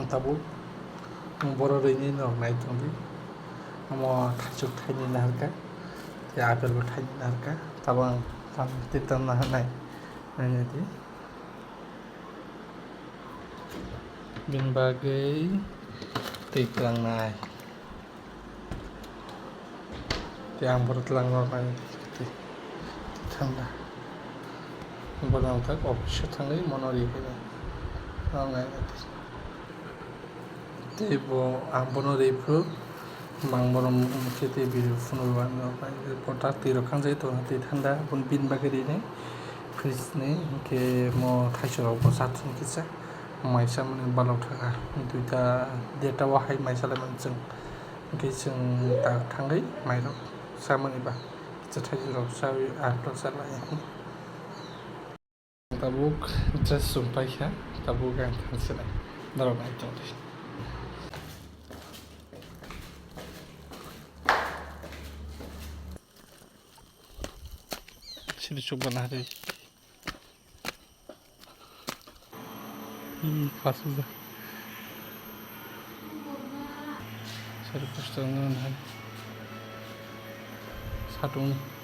tabuk boro rini nok nai tongdi mo thachuk thaini naharka te apel bo thaini naharka tabang tam titam na hanai nai di bin bagai tei tlang nai te ang boro tlang nok nai ti thanda borang tak office thangai monori kene ngai te bo ang bono repu mang bono mukhe biru phunurwan pai pota tiro khangjai to te thanda bun bin bagari ne fridge ne ke mo thaisoro bo sathun kisa maisa mane balok thaka duita data wahai maisa laman chung ke chung ta thangai mairo samani ba cha thaisoro sawi atlok salai tabuk just sumpai kha tabuk ang thansila daro nai tongdi sini coba nari pas udah saya pasti nggak satu